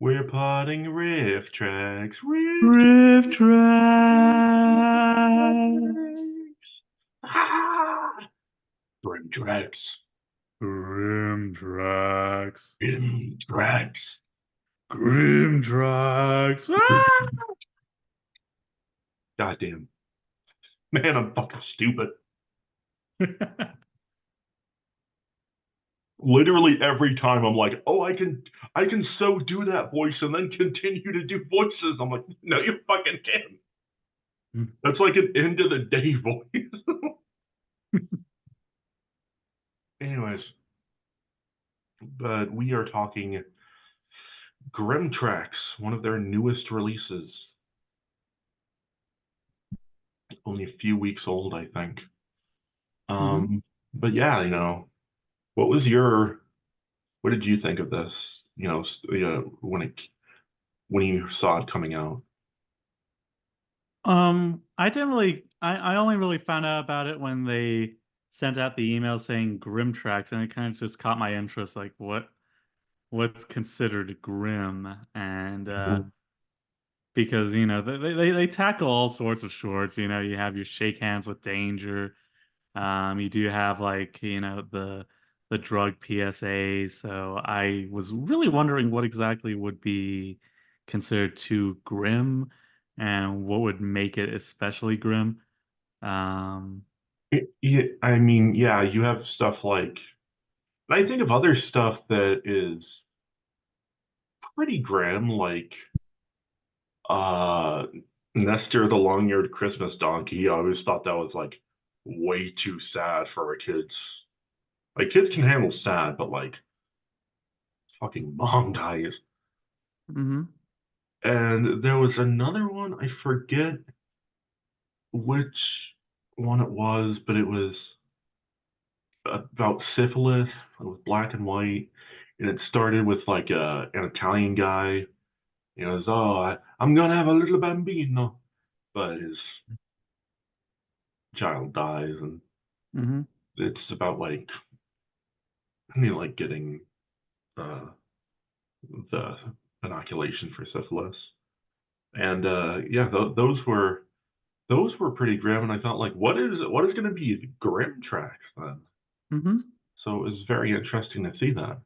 We're potting Rifftrax. Rifftrax. Ah! Grimtrax. Grimtrax. Grimtrax. Grimtrax. Goddamn. Man, I'm fucking stupid. Ah! Literally every time I'm like, oh, I can so do that voice and then continue to do voices. I'm like, no, you fucking can't. That's like an end of the day voice. Anyways, but we are talking Grimtrax, one of their newest releases. Only a few weeks old, I think. hmm But yeah, what was your, what did you think of this? When you saw it coming out. I didn't really, I only really found out about it when they sent out the email saying Grimtrax, and it kind of just caught my interest, like what's considered grim, and because they tackle all sorts of shorts. You have your shake hands with danger. You do have like the drug PSAs. So I was really wondering what exactly would be considered too grim, and what would make it especially grim. Um, I mean, yeah, you have stuff like, I think of other stuff that is pretty grim, like uh Nestor the long-eared Christmas donkey. I always thought that was like way too sad for a kids. Like kids can handle sad, but like fucking mom dies. mhm. And there was another one, I forget which one it was, but it was about syphilis. It was black and white, and it started with like an Italian guy. Oh, I'm gonna have a little bambino, but his child dies, and Mhm. it's about like like getting uh, the inoculation for syphilis, and yeah, those were pretty grim, and I thought like, what is going to be grim tracks then? Mhm. So it was very interesting to see that.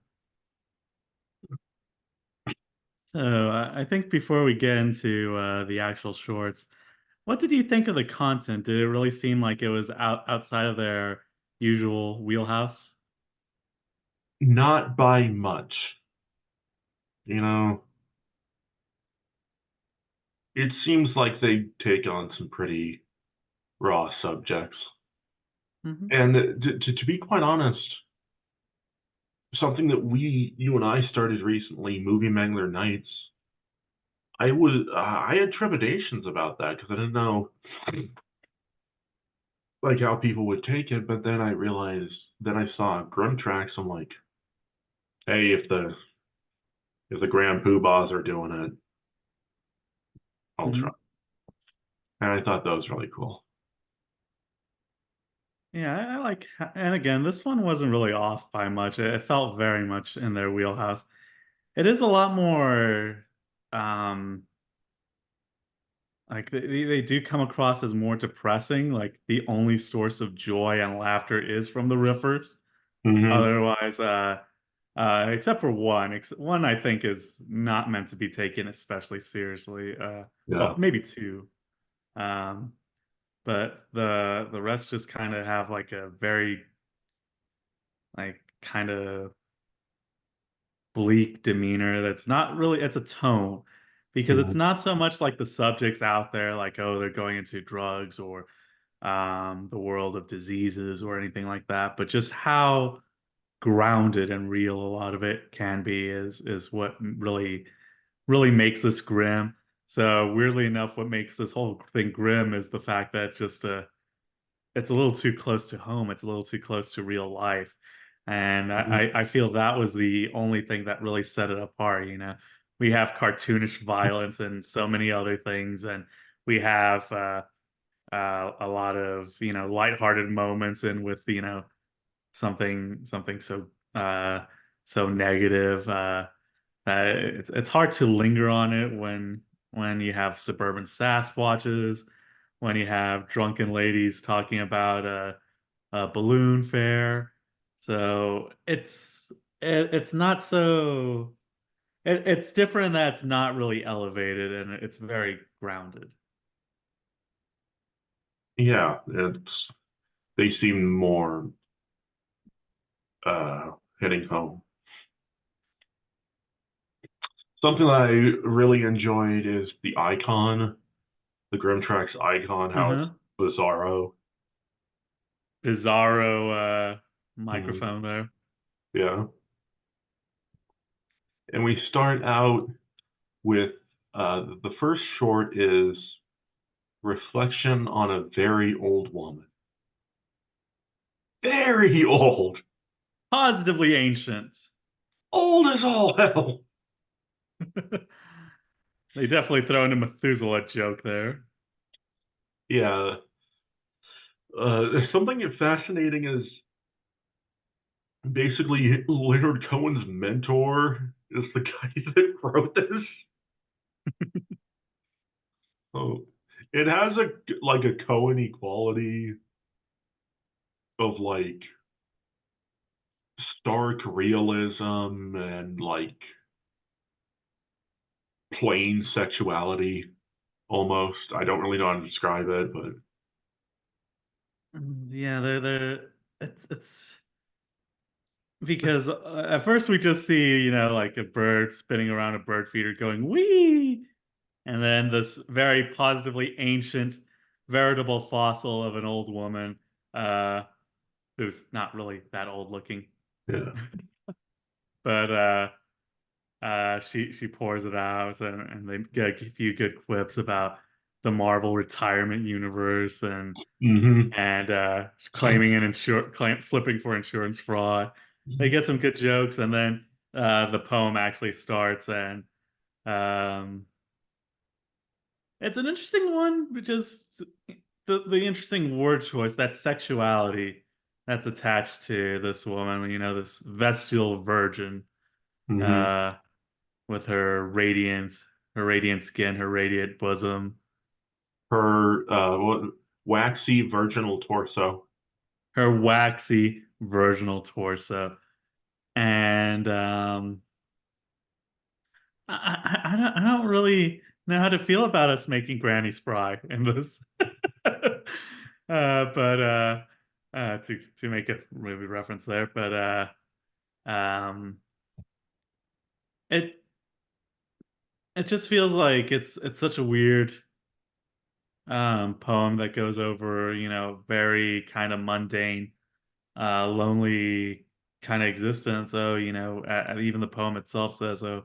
So I think before we get into the actual shorts, what did you think of the content? Did it really seem like it was outside of their usual wheelhouse? Not by much, you know. It seems like they take on some pretty raw subjects, hmm and to be quite honest, something that you and I started recently, Movie Mangler Nights. I had trepidations about that because I didn't know like how people would take it, but then I realized, then I saw Grimtrax. I'm like, hey, if the Grand Poobahs are doing it, I'll try. hmm And I thought that was really cool. Yeah, I like, and again, this one wasn't really off by much. It felt very much in their wheelhouse. It is a lot more, um, like they do come across as more depressing. Like the only source of joy and laughter is from the riffers. Hmm. Otherwise, except for one, one I think is not meant to be taken especially seriously. Yeah. Well, maybe two. Um, but the rest just kind of have like a very like kind of bleak demeanor that's not really, it's a tone, because it's Mhm. not so much like the subjects out there like, oh, they're going into drugs or the world of diseases or anything like that, but just how grounded and real a lot of it can be is what really makes this grim. So weirdly enough, what makes this whole thing grim is the fact that it's a little too close to home. It's a little too close to real life. And Mhm. I feel that was the only thing that really set it apart. We have cartoonish violence and so many other things, and we have a lot of lighthearted moments, and with something so uh, so negative. It's hard to linger on it when you have suburban Sasquatches, when you have drunken ladies talking about a balloon fair. So it's not so it's different in that it's not really elevated and it's very grounded. Yeah, they seem more hitting home. Something that I really enjoyed is the icon, the Grimtrax icon, how it's Uh-huh. bizarro. Bizarro Mhm. microphone there. Yeah. And we start out with the first short is reflection on a very old woman. Very old. Positively ancient. Old as all hell. They definitely throw in a Methuselah joke there. Yeah. Something fascinating is basically Leonard Cohen's mentor is the guy that wrote this. So it has a Cohen quality of like stark realism and like plain sexuality almost. I don't really know how to describe it, but Yeah, they're it's because at first we just see, like a bird spinning around a bird feeder going wee, and then this very positively ancient, veritable fossil of an old woman, uh, who's not really that old looking, yeah. but she pours it out, and they get a few good quips about the Marvel retirement universe Hmm. and claiming slipping for insurance fraud. They get some good jokes, and then the poem actually starts, and um, it's an interesting one because the interesting word choice, that sexuality that's attached to this woman, this vestal virgin, Hmm. uh, with her radiant skin, her radiant bosom, Her waxy virginal torso. her waxy virginal torso, and I don't really know how to feel about us making Granny Spry in this. But to make a movie reference there, but um, it it just feels like it's such a weird poem that goes over very kind of mundane, lonely kind of existence. So even the poem itself says so.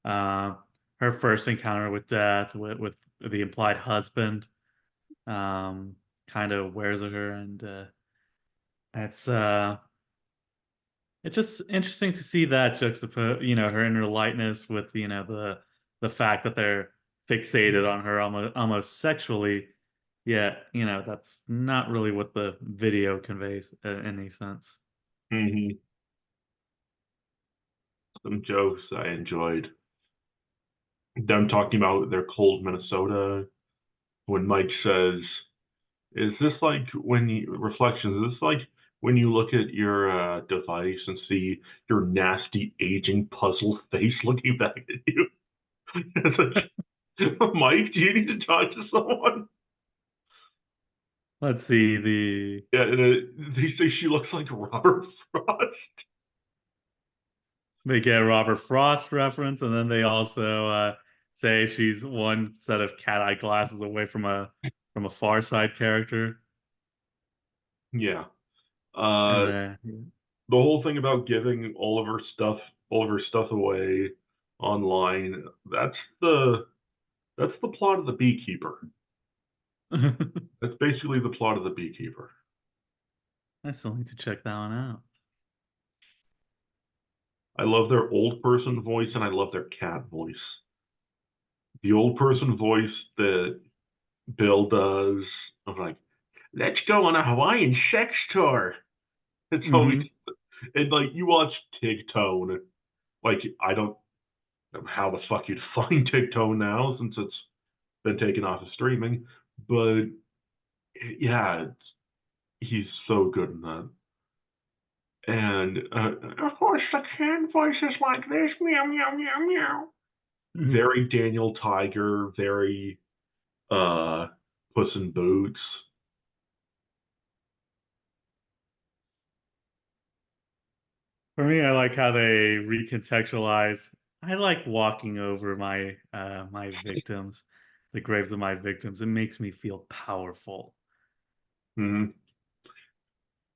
Uh, Her first encounter with death, with the implied husband, um, kind of wears at her, and it's it's just interesting to see that juxtapose, her inner lightness with the fact that they're fixated on her almost sexually. Yet, that's not really what the video conveys in any sense. Hmm. Some jokes I enjoyed. Them talking about their cold Minnesota when Mike says, "Is this like when you reflections? Is this like when you look at your device and see your nasty aging puzzle face looking back at you?" It's like, Mike, do you need to talk to someone? Let's see the Yeah, and they say she looks like Robert Frost. they get a Robert Frost reference, and then they also say she's one set of cat eye glasses away from a Far Side character, Yeah. and Uh, then the whole thing about giving all of her stuff away online, that's the plot of the Beekeeper. That's basically the plot of the Beekeeper. I still need to check that one out. I love their old person voice and I love their cat voice. The old person voice that Bill does, I'm like, let's go on a Hawaiian sex tour. It's always, Hmm. and like you watch Tig Tone, like I don't, how the fuck you'd find TikTok now since it's been taken off of streaming. But yeah, he's so good in that. And of course, the can voice is like this, meow meow meow meow. Very Daniel Tiger, very Puss in Boots. For me, I like how they recontextualize. I like walking over my victims, the graves of my victims. It makes me feel powerful. Mm-hmm.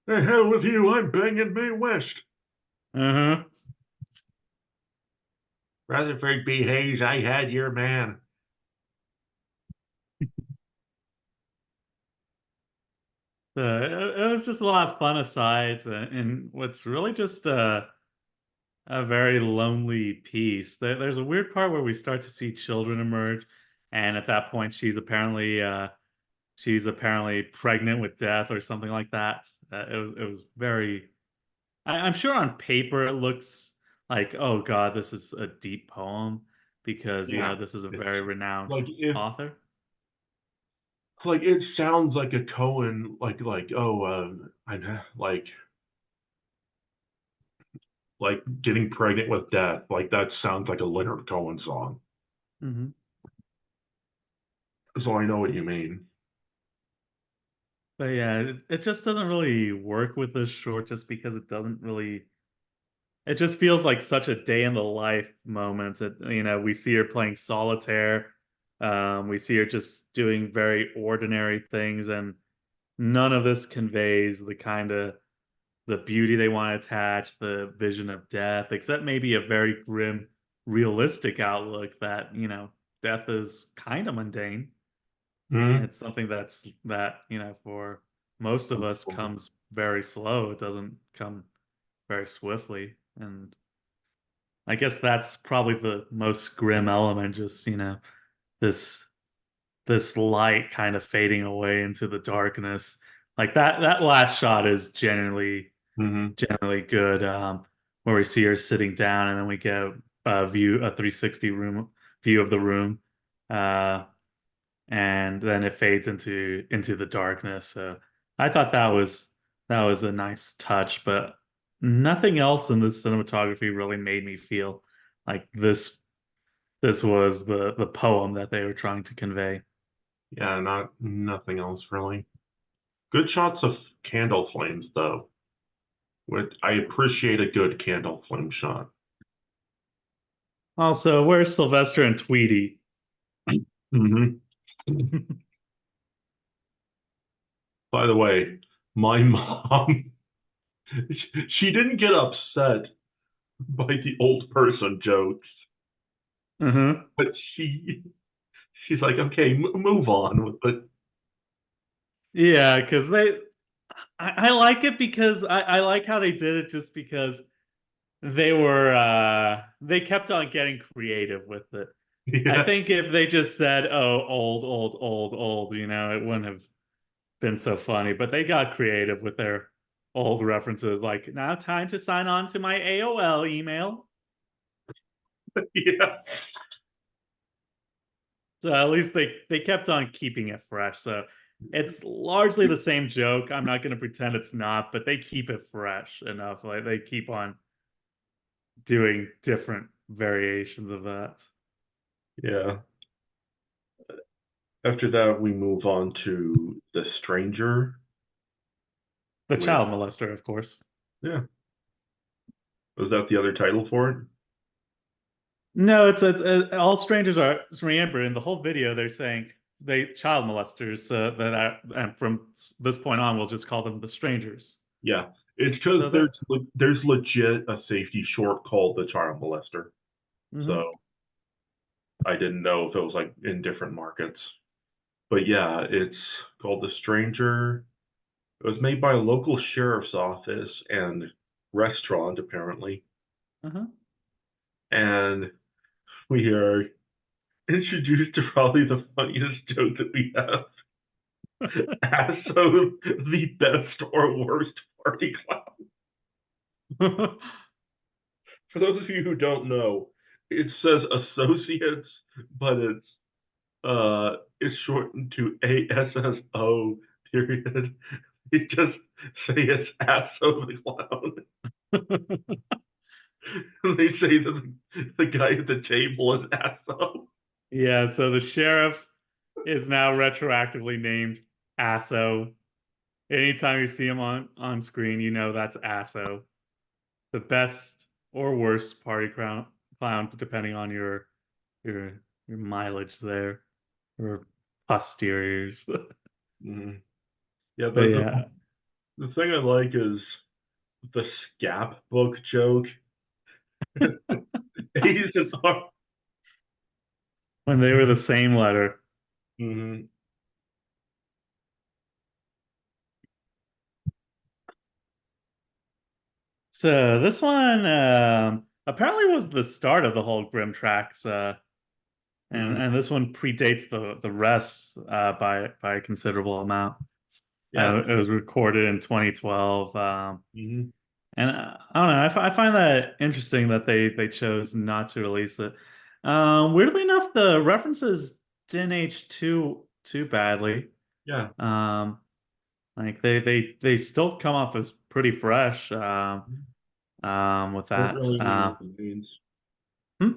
The hell with you! I'm banging Mae West. Uh-huh. Rutherford B. Hayes, I had your man. It was just a lot of fun asides, and what's really just a very lonely piece. There's a weird part where we start to see children emerge, and at that point, she's apparently pregnant with death or something like that. It was very. I'm sure on paper it looks like, oh God, this is a deep poem because Yeah, this is a it's very renowned like if author. like it sounds like a Cohen, I know, like getting pregnant with death. Like that sounds like a Leonard Cohen song. Hmm. So I know what you mean. But yeah, it just doesn't really work with this short just because it doesn't really. It just feels like such a day in the life moment. That we see her playing solitaire. We see her just doing very ordinary things, and none of this conveys the kind of the beauty they want to attach, the vision of death, except maybe a very grim, realistic outlook that death is kind of mundane. Mm-hmm. It's something for most of us comes very slow. It doesn't come very swiftly, and I guess that's probably the most grim element, just, this this light kind of fading away into the darkness. Like that last shot is Mm-hmm. generally good, where we see her sitting down and then we get a 360 room view of the room. Uh and then it fades into the darkness. So I thought that was a nice touch, but nothing else in this cinematography really made me feel like this was the poem that they were trying to convey. Yeah, not nothing else really. Good shots of candle flames though. I appreciate a good candle flame shot. Also, where's Sylvester and Tweety? Mm-hmm. By the way, my mom, she didn't get upset by the old person jokes, Uh-huh. but she's like, okay, move on with it. Yeah, because I like it because I like how they did it just because they kept on getting creative with it. I Yeah, think if they just said, "Oh, old, old, old, old," it wouldn't have been so funny. But they got creative with their old references, like now time to sign on to my AOL email. yeah, So at least they kept on keeping it fresh. So it's largely the same joke. I'm not going to pretend it's not, but they keep it fresh enough. Like they keep on doing different variations of that. yeah. After that, we move on to the stranger The with, child molester, of course. yeah, was that the other title for it? No, it's all strangers are. Remember, in the whole video, they're saying they child molesters. And from this point on, we'll just call them the strangers. Yeah, it's because So that. there's legit a safety short called the child molester. Hmm. So I didn't know if it was like in different markets. But yeah, it's called The Stranger. It was made by a local sheriff's office and restaurant, apparently. Uh-huh. And we are introduced to probably the funniest joke that we have. Asso, the best or worst party clown. For those of you who don't know, it says associates, but it's shortened to ASSO period. They just say it's Asso the clown. They say that the guy at the table is Asso. Yeah, so the sheriff is now retroactively named Asso. Anytime you see him on screen, you know that's Asso. The best or worst party clown, depending on your your mileage there, or posteriors. Mm-hmm. Yeah, But yeah, the thing I like is the scapbook joke. He's just when they were the same letter. mm-hmm. So this one apparently was the start of the whole Grimtrax, Mm-hmm. and this one predates the rest by a considerable amount. Yeah. It was recorded in 2012. Mm-hmm. And I don't know. I find that interesting that they chose not to release it. Weirdly enough, the references didn't age too badly. Yeah. Um, like they still come off as pretty fresh. With There weren't that. really any old mains. Hmm?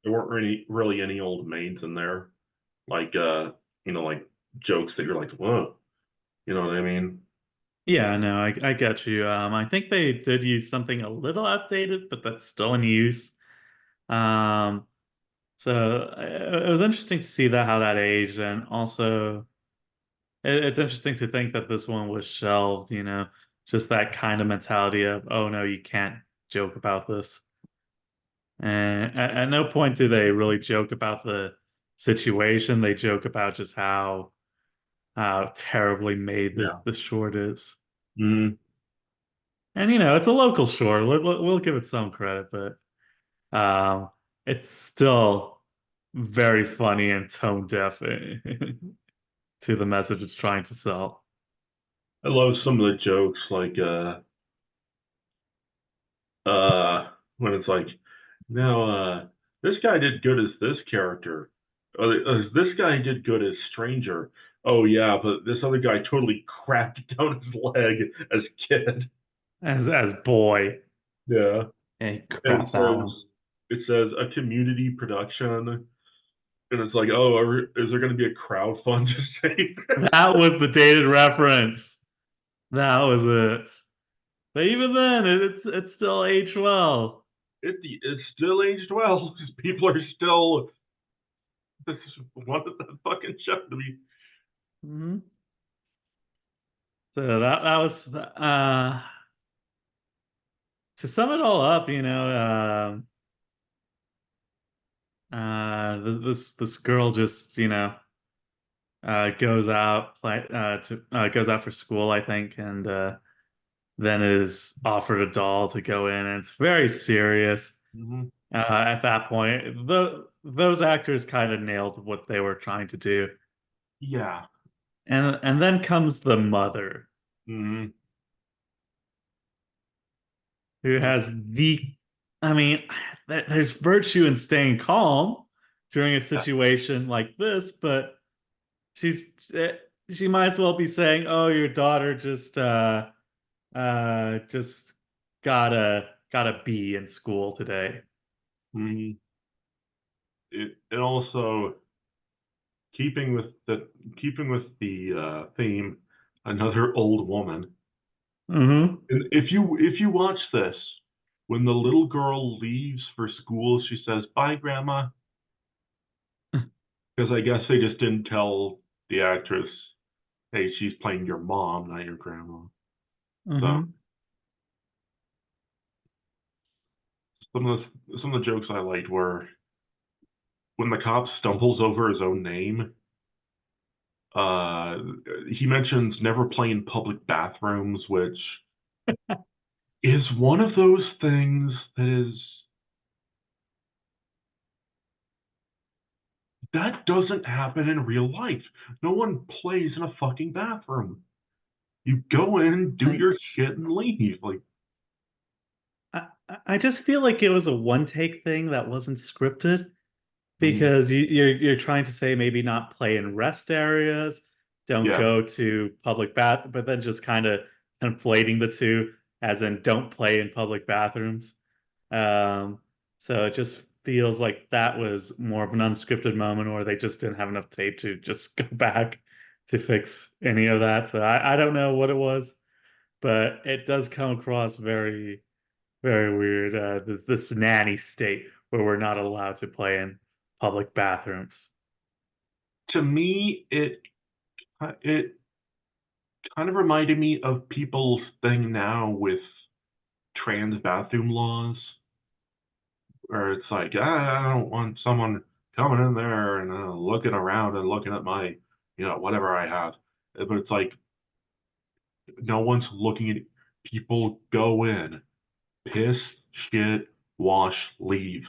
There weren't really any old mains in there. Like like jokes that you're like, whoa. You know what I mean? Yeah, no, I get you. I think they did use something a little outdated, but that's still in use. Um, so it was interesting to see that how that aged, and also it's interesting to think that this one was shelved. Just that kind of mentality of, oh no, you can't joke about this. And at no point do they really joke about the situation. They joke about just how terribly made Yeah. this short is. Mm-hmm. And it's a local short. We'll give it some credit, but it's still very funny and tone deaf to the message it's trying to sell. I love some of the jokes, like when it's like, now this guy did good as this character. This guy did good as stranger. Oh yeah, but this other guy totally crapped down his leg as kid. As boy, Yeah. hey, And crap that one. it says a community production, and it's like, oh, is there going to be a crowd fund to save it? That was the dated reference. That was it. But even then, it's still aged well. It's still aged well because people are still this wanted that fucking show to be. Hmm. So that was to sum it all up. This girl just goes out for school, I think, and then is offered a doll to go in, and it's very serious. Mhm. At that point, those actors kind of nailed what they were trying to do, Yeah. and then comes the mother, Hmm. who has I mean, there's virtue in staying calm during a Yeah. situation like this, but she's she might as well be saying, "Oh, your daughter just got a B in school today." Hmm. It also keeping with the theme, another old woman. Hmm. And if you watch this, when the little girl leaves for school, she says, "Bye, Grandma," because I guess they just didn't tell the actress, "Hey, she's playing your mom, not your grandma." So Hmm. some of the jokes I liked were when the cop stumbles over his own name. Uh, he mentions never play in public bathrooms, which is one of those things that doesn't happen in real life. No one plays in a fucking bathroom. You go in, do I your shit, and leave. Like, I just feel like it was a one take thing that wasn't scripted Mm, because you're trying to say maybe not play in rest areas, don't yeah. go to public bath, but then just kind of conflating the two, as in don't play in public bathrooms. Um, so it just feels like that was more of an unscripted moment, or they just didn't have enough tape to just go back to fix any of that. So I don't know what it was, but it does come across very, very weird. This nanny state where we're not allowed to play in public bathrooms. To me, it kind of reminded me of people's thing now with trans bathroom laws, where it's like, I don't want someone coming in there and looking around and looking at my, whatever I have. But it's like no one's looking at people go in, piss, shit, wash, leave.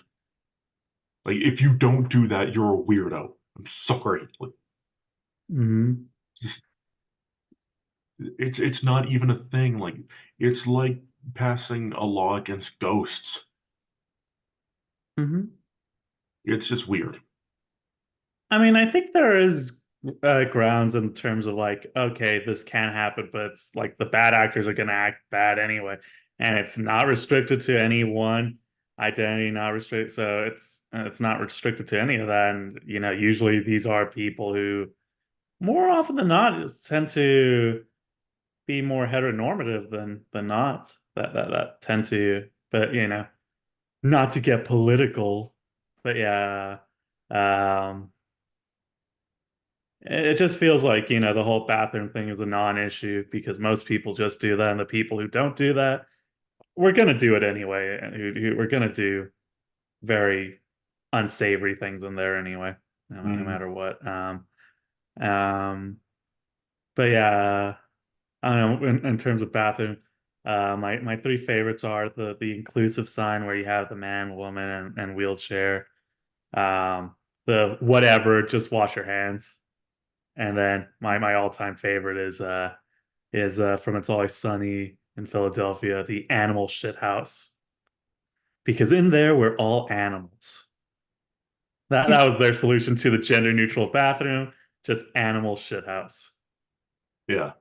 Like if you don't do that, you're a weirdo. I'm sorry. Like, Hmm. it's not even a thing. Like it's like passing a law against ghosts. Hmm. It's just weird. I mean, I think there is grounds in terms of like, okay, this can happen, but it's like the bad actors are going to act bad anyway, and it's not restricted to any one identity, not restricted. So it's not restricted to any of that. And usually these are people who, more often than not, tend to be more heteronormative than not. That tend to, but not to get political, but yeah. Um, it just feels like, the whole bathroom thing is a non-issue because most people just do that. And the people who don't do that, we're going to do it anyway. We're going to do very unsavory things in there anyway, no Mm. matter what. Um, but yeah, I don't know, in terms of bathroom, my three favorites are the inclusive sign where you have the man, woman, and wheelchair. The whatever, just wash your hands. And then my all-time favorite is from It's Always Sunny in Philadelphia, the animal shit house. Because in there we're all animals. That was their solution to the gender neutral bathroom, just animal shit house. Yeah.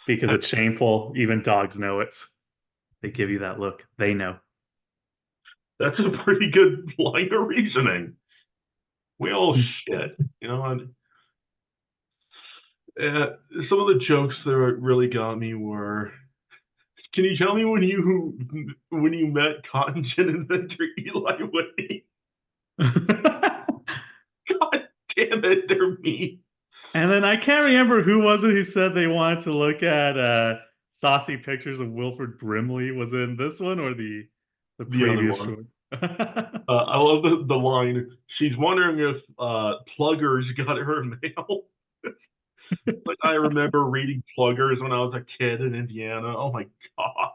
Because it's shameful, even dogs know it. They give you that look. They know. That's a pretty good line of reasoning. We all shit, and some of the jokes that really got me were, can you tell me when you met cotton gin inventor Eli Whitney? God damn it, they're me. And then I can't remember who was it who said they wanted to look at saucy pictures of Wilford Brimley. Was it in this one or the The other previous one. short? I love the line. She's wondering if Pluggers got her mail. Like I remember reading Pluggers when I was a kid in Indiana. Oh my god.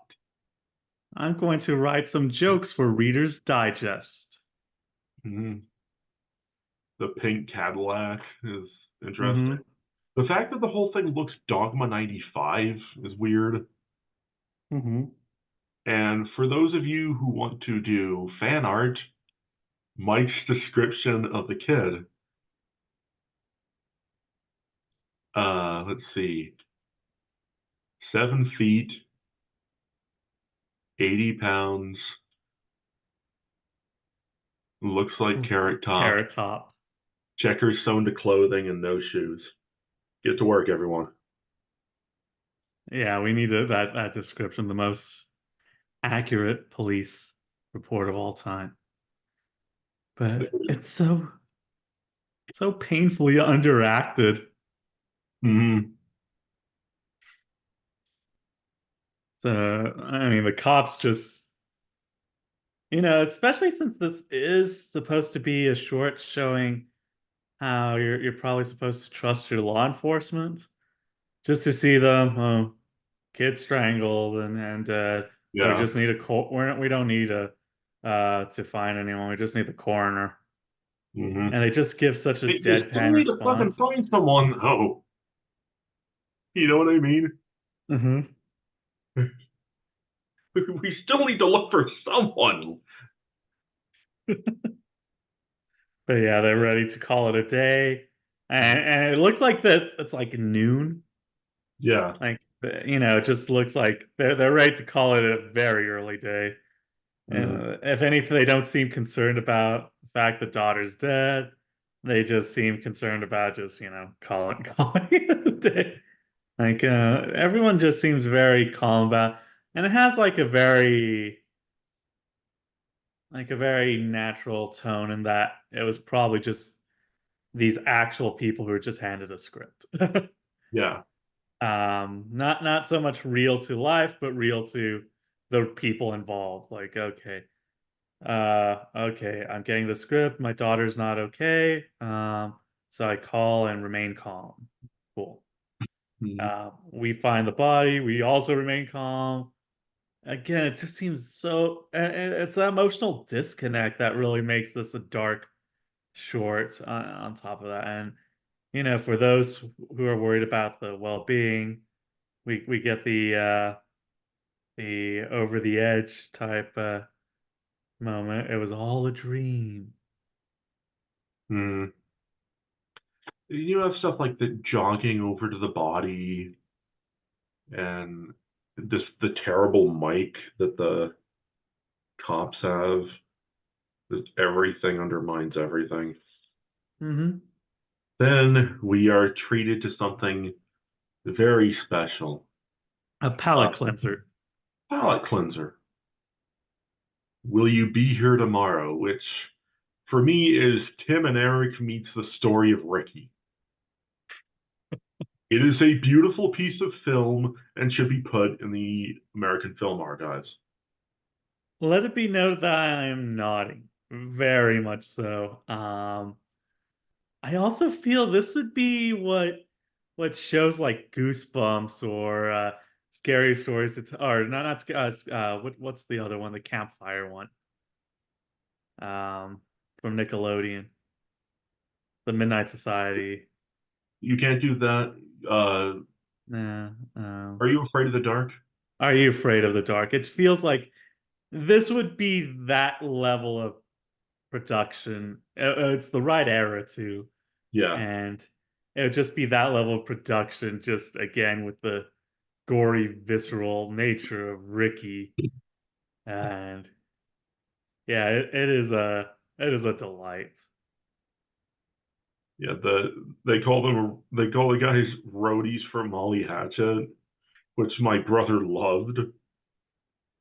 I'm going to write some jokes for Reader's Digest. Mhm. The pink Cadillac is interesting. Hmm. The fact that the whole thing looks Dogma 95 is weird. Hmm. And for those of you who want to do fan art, Mike's description of the kid, let's see, 7 feet, 80 pounds, looks like carrot top, Carrot Top. checkers sewn to clothing, and no shoes. Get to work, everyone. Yeah, we need that description, the most accurate police report of all time. But it's so painfully underacted. Mm-hmm. So I mean, the cops just, especially since this is supposed to be a short showing how you're probably supposed to trust your law enforcement, just to see them, oh, kid strangled, and we Yeah. just need a court. We don't need to find anyone. We just need the coroner, Mm-hmm. and they just give such a You still deadpan need to fucking response. find someone, though. You know what I mean? Hmm. We still need to look for someone. But yeah, they're ready to call it a day. And it looks like that it's like noon. Yeah. Like it just looks like they're ready to call it a very early day. And Mm. if anything, they don't seem concerned about the fact that daughter's dead. They just seem concerned about just, calling it a day. Like everyone just seems very calm about, and it has like a very natural tone in that it was probably just these actual people who were just handed a script. Yeah. Not so much real to life, but real to the people involved. Like, okay, I'm getting the script. My daughter's not okay. So I call and remain calm. Cool. Mm. We find the body. We also remain calm. Again, it just seems so. And it's that emotional disconnect that really makes this a dark short. On top of that, and for those who are worried about the well-being, we get the over the edge type moment. It was all a dream. Mm. You have stuff like the jogging over to the body and the terrible mic that the cops have. That everything undermines everything. Hmm. Then we are treated to something very special. A Uh, palate cleanser. palate cleanser. Will you be here tomorrow? Which, for me, is Tim and Eric meets the story of Ricky. It is a beautiful piece of film and should be put in the American Film Archives. Let it be noted that I am nodding. Very much so. I also feel this would be what shows like Goosebumps or Scary Stories to or not what's the other one, the campfire one, from Nickelodeon, the Midnight Society. You can't do that. Nah, Are you afraid of the dark? Are You Afraid of the Dark? It feels like this would be that level of production. It's the right era too, Yeah, and it would just be that level of production. Just again with the gory, visceral nature of Ricky, and yeah, it is a delight. yeah. They call the guys roadies for Molly Hatchet, which my brother loved.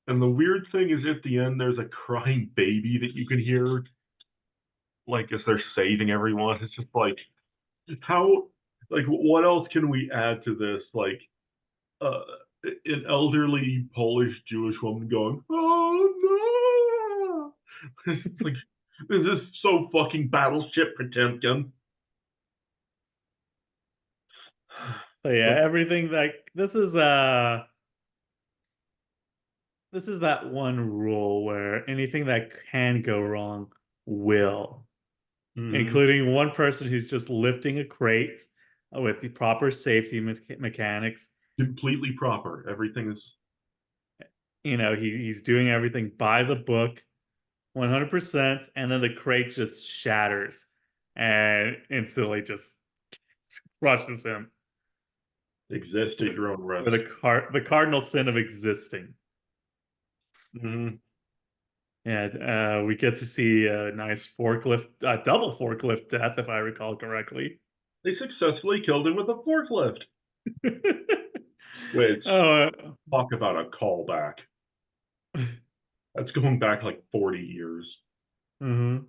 And the weird thing is, at the end, there's a crying baby that you can hear, like as they're saving everyone. It's just like how, like, what else can we add to this? Like, uh, an elderly Polish Jewish woman going, "Oh no!" It's like this is so fucking Battleship Potemkin. But yeah, But everything like this is that one rule where anything that can go wrong will, mm, including one person who's just lifting a crate with the proper safety mechanics. completely proper. Everything is, He's doing everything by the book, 100%, and then the crate just shatters and instantly just crushes him exist at your own for risk. the cardinal sin of existing. Mm. And we get to see a nice double forklift death, if I recall correctly. They successfully killed him with a forklift. Which, Oh, talk about a callback. That's going back like 40 years. mhm.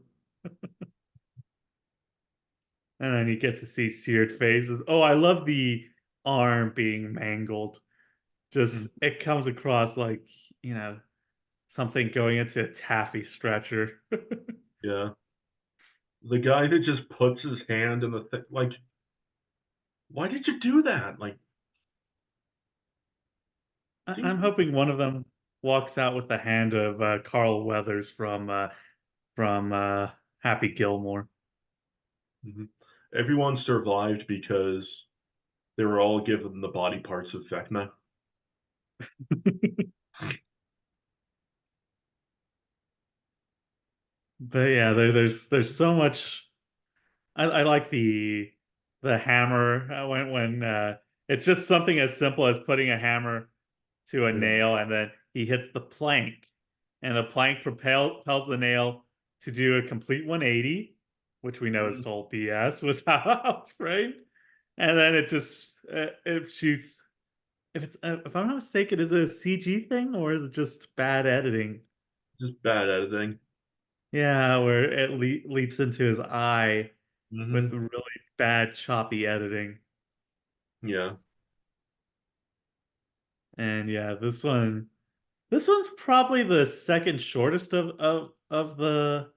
And then you get to see seared faces. Oh, I love the arm being mangled. Just Mm. it comes across like you know something going into a taffy stretcher. Yeah. The guy that just puts his hand in the thing, like, why did you do that? Like, I'm hoping one of them walks out with the hand of Carl Weathers from Happy Gilmore. mhm. Everyone survived because they were all given the body parts of Vecna. But yeah, there's so much. I like the hammer when it's just something as simple as putting a hammer to a Yeah. nail and then he hits the plank and the plank propels the nail to do a complete 180, which we know is Mhm. total BS with how it's framed. And then it just it shoots. If I'm not mistaken, is it a CG thing or is it just bad editing? Just bad editing. Yeah, where it leaps into his eye with Hmm. really bad choppy editing. Yeah. And yeah, this one's probably the second shortest of the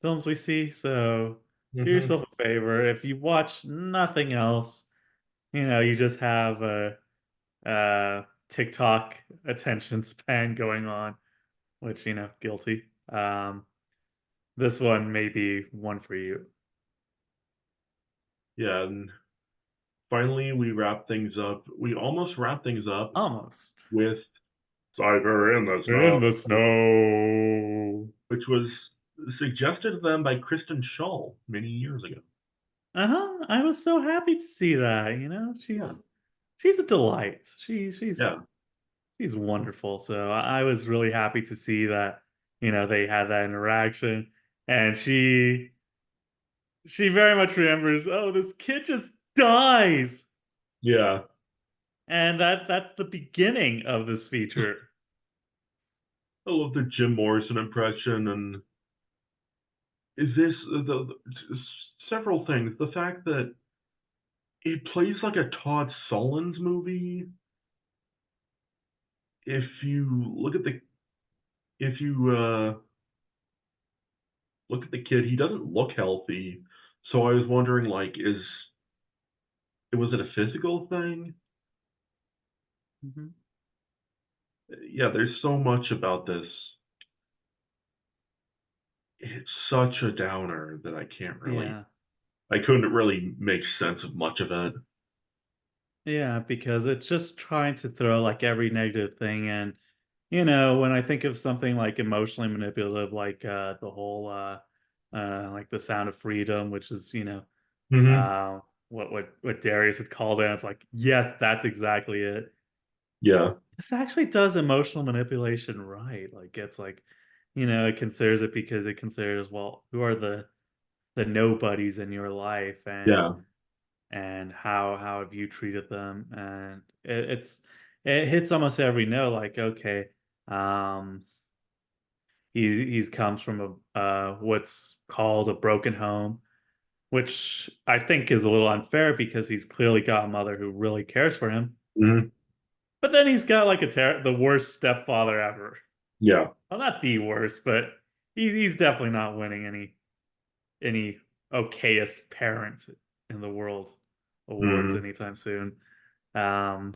films we see. So do Hmm. yourself a favor. If you watch nothing else, you just have a TikTok attention span going on, which, guilty. This one may be one for you. Yeah. And finally, we wrap things up. We almost wrap things up Almost. with Cyber in the In Snow, the snow. which was suggested to them by Kristen Schaal many years ago. Uh-huh. I was so happy to see that, Yeah. she's a delight. Yeah. She's wonderful. So I was really happy to see that, they had that interaction. And she very much remembers, oh, this kid just dies. Yeah. And that's the beginning of this feature. I love the Jim Morrison impression. And is this several things? The fact that it plays like a Todd Solondz movie. If you look at the if you look at the kid, he doesn't look healthy. So I was wondering, like, was it a physical thing? Mhm. Yeah, there's so much about this. It's such a downer that Yeah. I couldn't really make sense of much of it. Yeah, because it's just trying to throw like every negative thing in. When I think of something like emotionally manipulative, like the whole like the sound of freedom, which is, Hmm. uh what Darius had called it, it's like, yes, that's exactly it. Yeah, This actually does emotional manipulation right. Like it's like, it considers it because it considers, well, who are the nobodies in your life yeah. and how have you treated them? And it hits almost every note, like, okay, um he's comes from a what's called a broken home, which I think is a little unfair because he's clearly got a mother who really cares for him. Hmm. But then he's got like the worst stepfather ever. Yeah. Well, not the worst, but he's definitely not winning any okayest parent in the world awards Hmm. anytime soon. Um,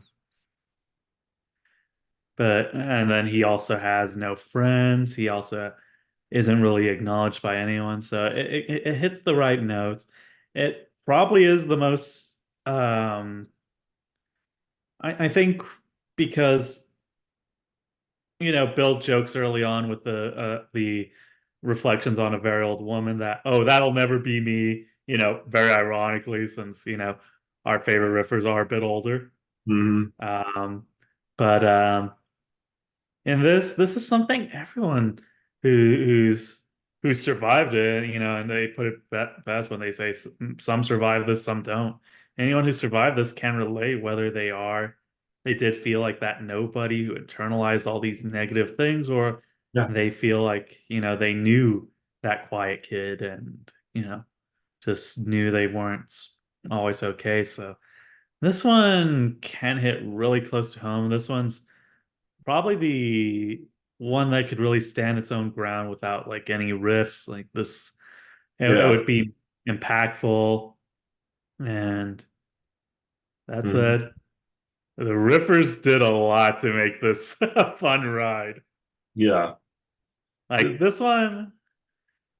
but and then he also has no friends. He also isn't really acknowledged by anyone. So it hits the right notes. It probably is the most I think because Bill jokes early on with the reflections on a very old woman that, oh, that'll never be me, very ironically since, our favorite riffers are a bit older. Hmm. Um but and this is something everyone who's survived it, and they put it best when they say some survive this, some don't. Anyone who survived this can relate, whether they did feel like that nobody who internalized all these negative things, or Yeah. they feel like, they knew that quiet kid and, just knew they weren't always okay. So this one can hit really close to home. This one's probably the one that could really stand its own ground without like any riffs like this. It Yeah. would be impactful, and that's Hmm. it. The riffers did a lot to make this a fun ride. Yeah. Like this one,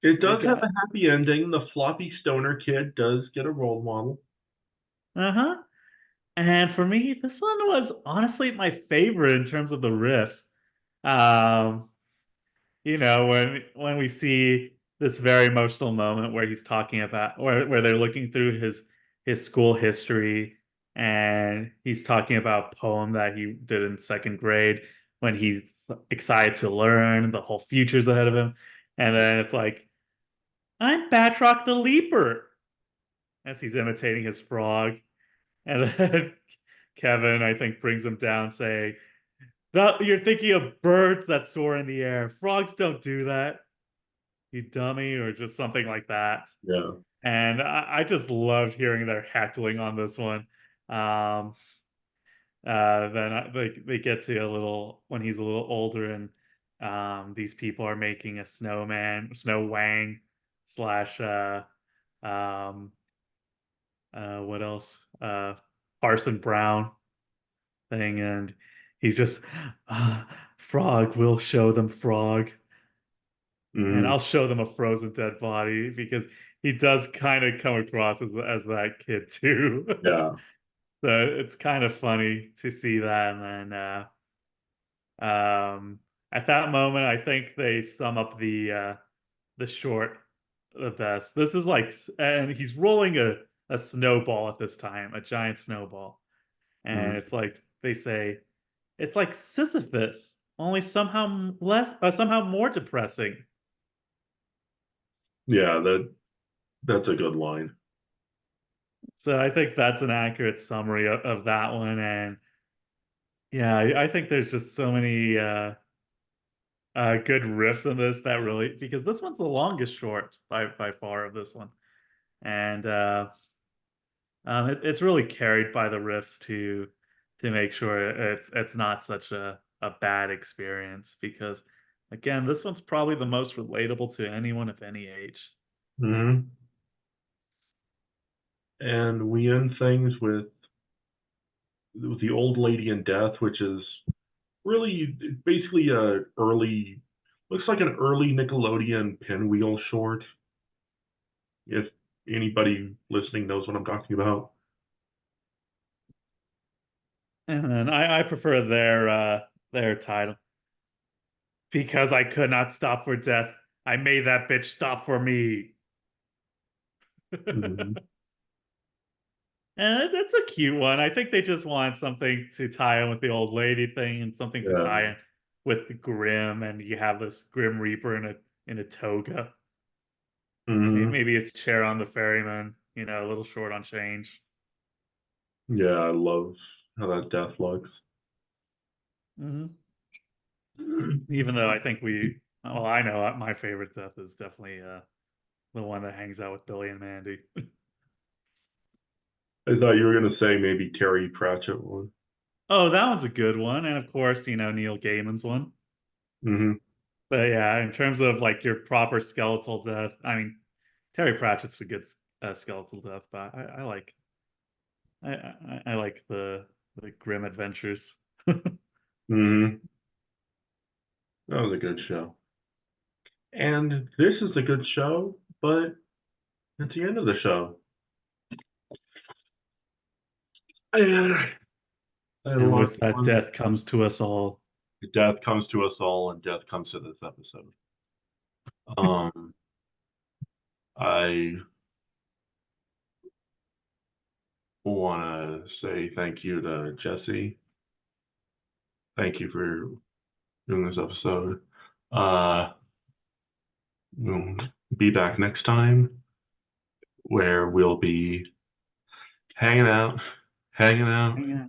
It it does have got a happy ending. The floppy stoner kid does get a role model. uh-huh. And for me, this one was honestly my favorite in terms of the riffs. Um, when we see this very emotional moment where he's talking about where they're looking through his school history, and he's talking about a poem that he did in second grade when he's excited to learn the whole future's ahead of him. And then it's like, I'm Batroc the Leaper, as he's imitating his frog. And then Kevin, I think, brings him down saying, you're thinking of birds that soar in the air. Frogs don't do that, you dummy, or just something like that. Yeah. And I just loved hearing their heckling on this one. Um, they get to a little when he's a little older, and these people are making a snowman, snow wang slash um, what else? Parson Brown thing, and he's just frog. We'll show them frog, and Hmm. I'll show them a frozen dead body because he does kind of come across as that kid too. Yeah. So it's kind of funny to see that, and then at that moment, I think they sum up the short the best. This is like, and he's rolling a snowball at this time, a giant snowball, and Hmm. it's like they say, it's like Sisyphus, only somehow less, somehow more depressing. Yeah, that's a good line. So I think that's an accurate summary of that one, and yeah, I think there's just so many good riffs in this that really, because this one's the longest short by far of this one, and it's really carried by the riffs to make sure it's not such a bad experience, because again, this one's probably the most relatable to anyone of any age. Hmm. And we end things with the old lady in death, which is really basically a early, looks like an early Nickelodeon pinwheel short. If anybody listening knows what I'm talking about. And then I prefer their title, because I could not stop for death. I made that bitch stop for me. Hmm. And that's a cute one. I think they just want something to tie in with the old lady thing, and something to Yeah. tie in with the Grim, and you have this Grim Reaper in a toga. Hmm. Maybe it's Chair on the Ferryman, a little short on change. Yeah, I love how that death looks. Hmm. Even though I think well, I know my favorite death is definitely the one that hangs out with Billy and Mandy. I thought you were gonna say maybe Terry Pratchett one. Oh, that one's a good one, and of course, Neil Gaiman's one. Hmm. But yeah, in terms of like your proper skeletal death, I mean, Terry Pratchett's a good skeletal death, but I like the grim adventures. Hmm. That was a good show. And this is a good show, but it's the end of the show. I had a And lot of with that, fun. death comes to us all. Death comes to us all, and death comes to this episode. Um, I want to say thank you to Jesse. Thank you for doing this episode. Uh, we'll be back next time where we'll be hanging out, hanging out, Hanging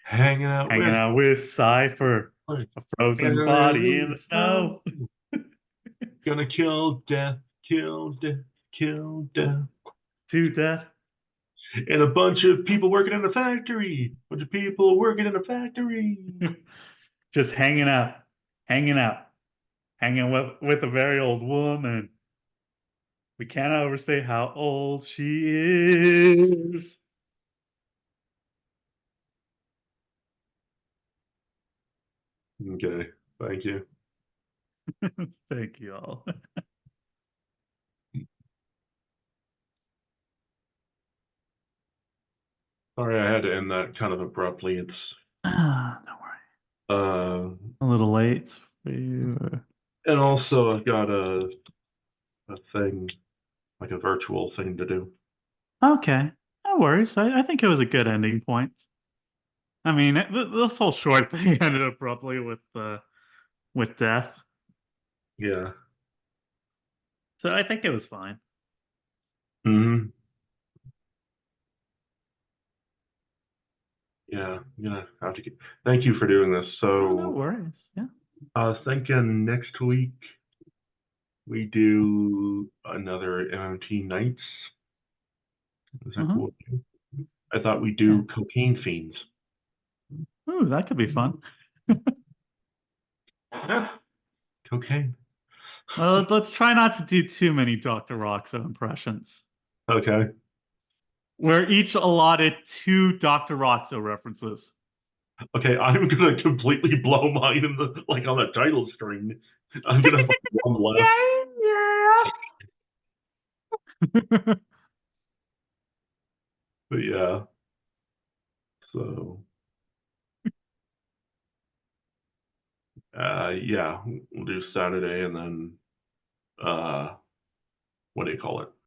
hanging out hanging with. out with Cypher, a frozen body in the snow. Gonna kill death, kill death, kill death. To death. And a bunch of people working in a factory. Bunch of people working in a factory. Just hanging out, hanging with a very old woman. We cannot overstate how old she is. Okay, thank you. Thank you all. Sorry, I had to end that kind of abruptly. It's Don't worry. uh, A little late for you. and also I've got a a thing, like a virtual thing to do. Okay, no worries. I think it was a good ending point. I mean, this whole short thing ended abruptly with death, Yeah. so I think it was fine. Hmm. Yeah. Yeah. Have to get. Thank you for doing this. Oh, no So, worries. Yeah. I was thinking next week we do another MMT nights. Is that Uh-huh. cool? I thought we'd Yeah. do cocaine fiends. Ooh, that could be fun. Yeah. Cocaine. Let's try not to do too many Dr. Roxo impressions. Okay. We're each allotted 2 Dr. Roxo references. Okay, I'm gonna completely blow mine in the like on the title screen. I'm gonna have one left. Yeah. But yeah. So yeah, we'll do Saturday and then what do you call it?